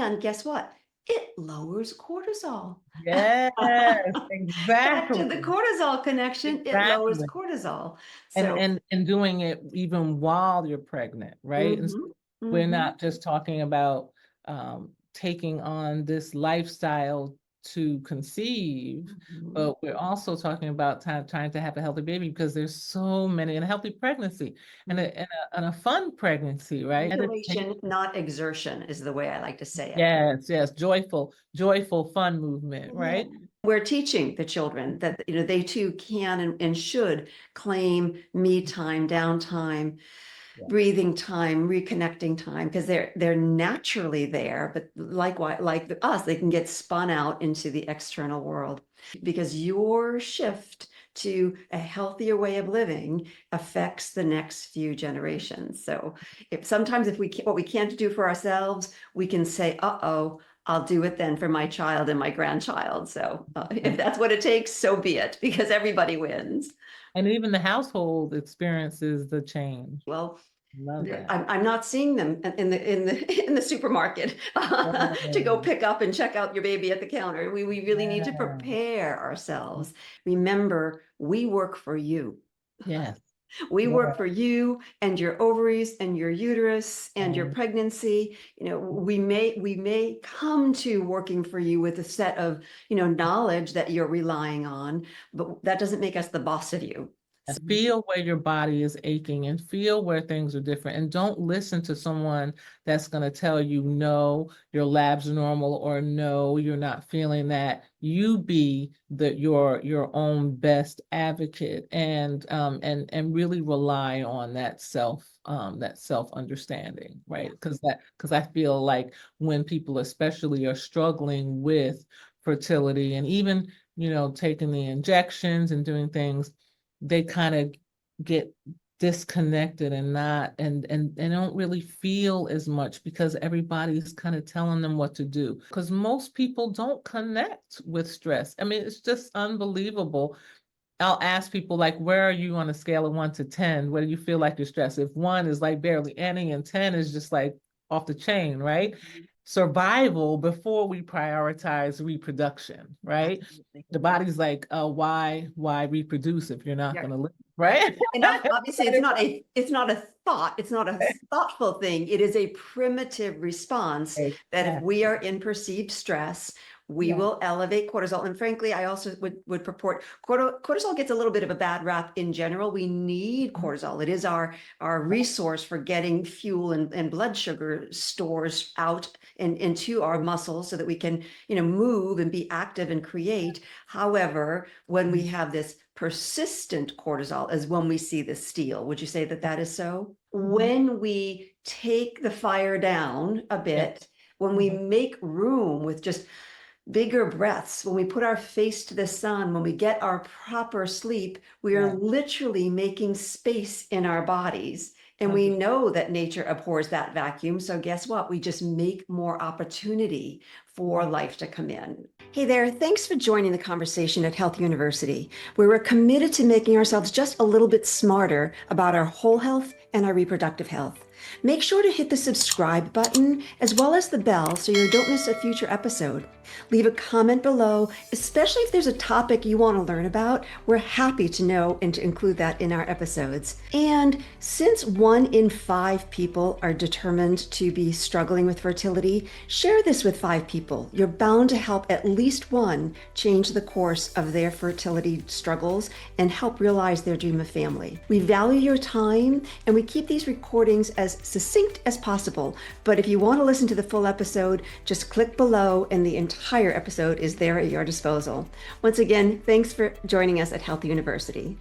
And guess what? It lowers cortisol. Yes, Back to exactly. the cortisol connection, it lowers Exactly. cortisol. And So, doing it even while you're pregnant, right? And mhm, we're mhm. not just talking about taking on this lifestyle to conceive, Mhm. but we're also talking about trying to have a healthy baby because there's so many, and a healthy pregnancy and a fun pregnancy, right? Regulation, not exertion, is the way I like to say it. Yes, yes, joyful, fun movement, Yeah. right? We're teaching the children that they too can and should claim me time, downtime, Yeah. breathing time, reconnecting time, because they're naturally there, but likewise, like us, they can get spun out into the external world because your shift to a healthier way of living affects the next few generations. So if we what we can't do for ourselves, we can say, uh-oh, I'll do it then for my child and my grandchild. So if that's what it takes, so be it, because everybody wins. And even the household experiences the change. Well, Love that. I'm not seeing them in the supermarket to go Yes, pick up and check out your baby at the counter. We really need to prepare ourselves. Remember, we work for you. yes, We yes. work for you and your ovaries and your uterus and your And pregnancy. We may come to working for you with a set of, knowledge that you're relying on, but that doesn't make us the boss of you. feel where your body is aching and feel where things are different. And don't listen to someone that's going to tell you, no, your lab's normal, or no, you're not feeling that. You be your own best advocate and really rely on that self understanding, right? Because I feel like when people especially are struggling with fertility and even, taking the injections and doing things, they kind of get disconnected and not and they don't really feel as much because everybody's kind of telling them what to do, because most people don't connect with stress. I mean, it's just unbelievable. I'll ask people, like, where are you on a scale of 1 to 10? Where do you feel like you're stressed? If 1 is like barely any and 10 is just like off the chain, right? Survival before we prioritize reproduction, right? The body's like, why reproduce if you're not Yeah. going to live, right? And obviously it's not a thought, it's not a thoughtful thing. It is a primitive response that if we Exactly. are in perceived stress, we Yeah. will elevate cortisol. And frankly, I also would purport cortisol gets a little bit of a bad rap in general. We need cortisol. It is our resource for getting fuel and blood sugar stores out and into our muscles so that we can, move and be active and create. However, when we have this persistent cortisol is when we see the steal. Would you say that that is so? When we take the fire down a Yeah. bit, when we make room with just bigger breaths, when we put our face to the sun, when we get our proper sleep, we are Yeah. literally making space in our bodies. And we know that nature abhors that vacuum. So guess what? We just make more opportunity for life to come in. Hey there, thanks for joining the conversation at Health University, where we're committed to making ourselves just a little bit smarter about our whole health and our reproductive health. Make sure to hit the subscribe button as well as the bell so you don't miss a future episode. Leave a comment below, especially if there's a topic you want to learn about. We're happy to know and to include that in our episodes. And since 1 in 5 people are determined to be struggling with fertility, share this with 5 people. You're bound to help at least one change the course of their fertility struggles and help realize their dream of family. We value your time and we keep these recordings as succinct as possible. But if you want to listen to the full episode, just click below and the entire episode is there at your disposal. Once again, thanks for joining us at Health University.